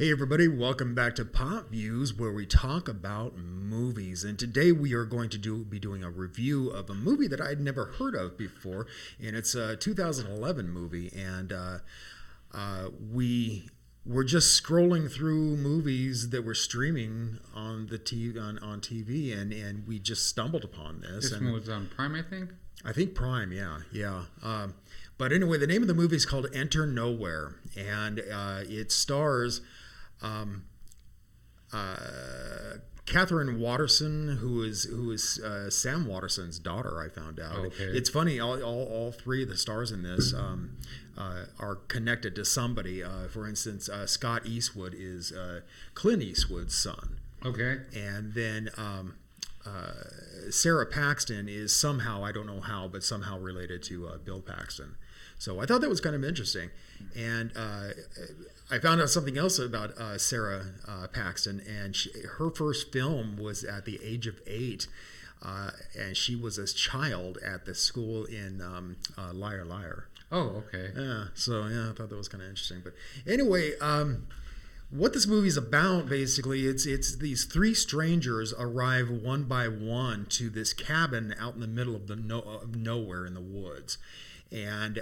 Hey everybody, welcome back to Pop Views, where we talk about movies. And today we are going to be doing a review of a movie that I'd never heard of before, and it's a 2011 movie. And we were just scrolling through movies that were streaming on the on TV, and we just stumbled upon this. This one was on Prime, I think. I think Prime, yeah. But anyway, the name of the movie is called Enter Nowhere, and it stars Katherine Waterston, who is Sam Waterston's daughter. I found out. Okay. It's funny. All three of the stars in this are connected to somebody. For instance, Scott Eastwood is Clint Eastwood's son. Okay. And then Sara Paxton is somehow, I don't know how, but somehow related to Bill Paxton. So I thought that was kind of interesting. And I found out something else about Sara Paxton, and her first film was at the age of 8, and she was a child at the school in Liar Liar. Oh, okay. Yeah, so yeah, I thought that was kind of interesting. But anyway, what this movie's about, basically, it's these three strangers arrive one by one to this cabin out in the middle of of nowhere in the woods, and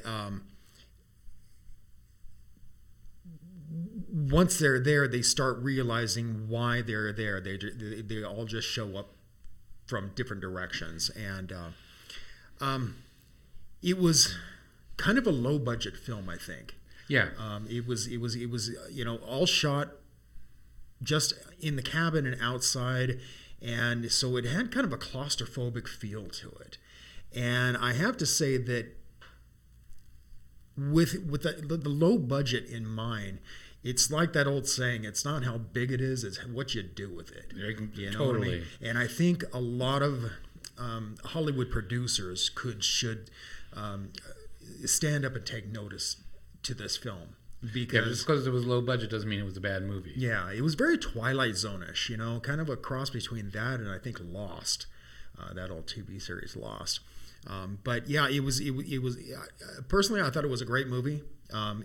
once they're there, they start realizing why they're there. They all just show up from different directions, and it was kind of a low budget film, I think. Yeah. It was all shot just in the cabin and outside, and so it had kind of a claustrophobic feel to it. And I have to say that with the low budget in mind, it's like that old saying, it's not how big it is, it's what you do with it. You know totally. What I mean? And I think a lot of Hollywood producers should stand up and take notice to this film. Because just because it was low budget doesn't mean it was a bad movie. Yeah, it was very Twilight Zone-ish, kind of a cross between that and I think Lost, that old TV series Lost. But yeah, it was personally, I thought it was a great movie.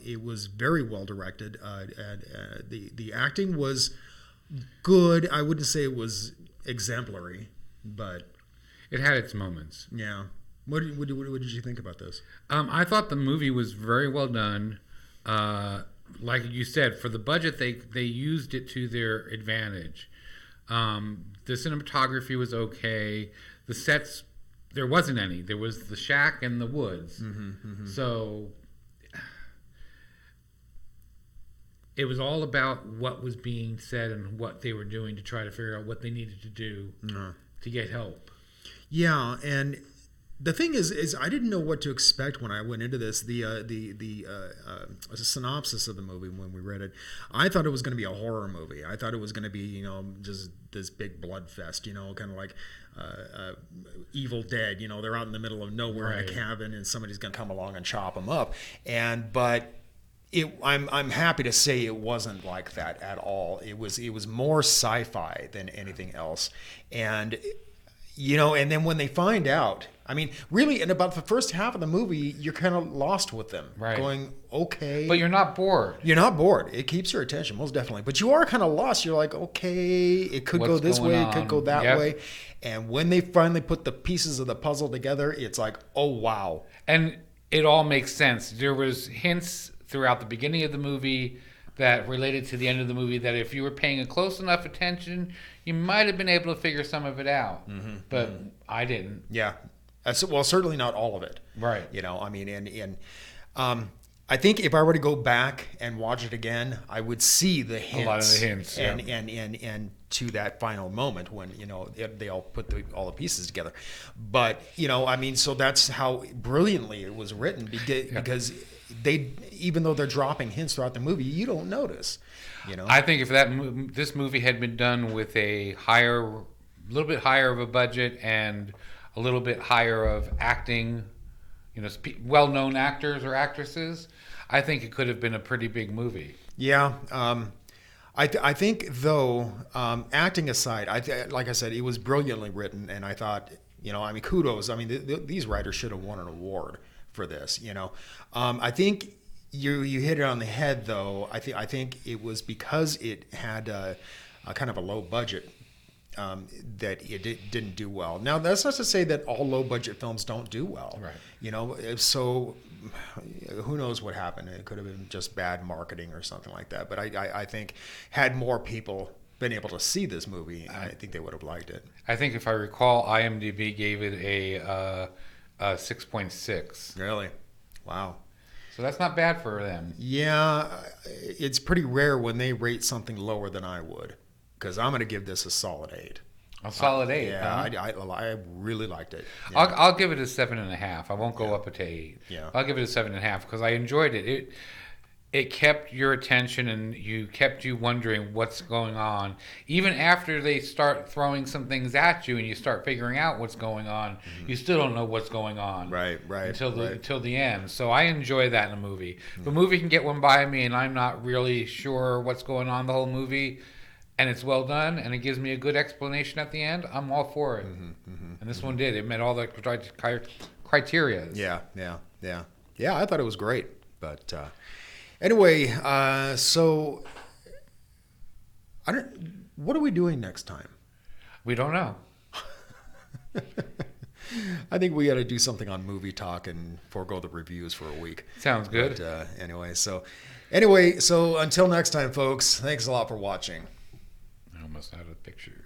It was very well directed. The acting was good. I wouldn't say it was exemplary, but it had its moments. Yeah. What did you think about this? I thought the movie was very well done. Like you said, for the budget, they used it to their advantage. The cinematography was okay. The sets, there wasn't any. There was the shack and the woods. So it was all about what was being said and what they were doing to try to figure out what they needed to do to get help. Yeah, and the thing is I didn't know what to expect when I went into this. The synopsis of the movie, when we read it, I thought it was going to be a horror movie. I thought it was going to be, just this big blood fest, kind of like Evil Dead. They're out in the middle of nowhere in a cabin, and somebody's going to come along and chop them up. But I'm happy to say it wasn't like that at all. It was more sci-fi than anything else, and then when they find out, I mean, really, in about the first half of the movie, you're kind of lost with them, going, okay. But you're not bored. You're not bored. It keeps your attention, most definitely. But you are kind of lost. You're like, okay, it could go this way, it could go that way. And when they finally put the pieces of the puzzle together, it's like, oh, wow. And it all makes sense. There was hints throughout the beginning of the movie that related to the end of the movie that if you were paying a close enough attention, you might have been able to figure some of it out. But I didn't. Yeah. Well, certainly not all of it. Right. I mean, and I think if I were to go back and watch it again, I would see the hints. A lot of the hints. And to that final moment when, they all put all the pieces together. But, I mean, so that's how brilliantly it was written because they, even though they're dropping hints throughout the movie, you don't notice, I think if this movie had been done with a little bit higher of a budget and a little bit higher of acting, well-known actors or actresses, I think it could have been a pretty big movie. Yeah. I think, though, acting aside, like I said, it was brilliantly written, and I thought, kudos. I mean, these writers should have won an award for this, I think you hit it on the head, though. I think it was because it had a kind of a low budget that didn't do well. Now, that's not to say that all low budget films don't do well. Right. You know, so who knows what happened? It could have been just bad marketing or something like that. But I think had more people been able to see this movie, I think they would have liked it. I think if I recall, IMDb gave it a 6.6. Really? Wow. So that's not bad for them. Yeah, it's pretty rare when they rate something lower than I would, because I'm going to give this a solid 8. A solid 8. Yeah, huh? I really liked it. Yeah. I'll give it a 7.5. I won't go up to 8. Yeah. I'll give it a 7.5 because I enjoyed it. It kept your attention and kept you wondering what's going on. Even after they start throwing some things at you and you start figuring out what's going on, you still don't know what's going on. Right. Until the end. So I enjoy that in a movie. If a movie can get one by me and I'm not really sure what's going on the whole movie, and it's well done and it gives me a good explanation at the end, I'm all for it. And this one did. It met all the criteria. Yeah. I thought it was great. But anyway, so what are we doing next time? We don't know. I think we got to do something on Movie Talk and forego the reviews for a week. Sounds good. But anyway, so until next time, folks, thanks a lot for watching. I almost out of the picture.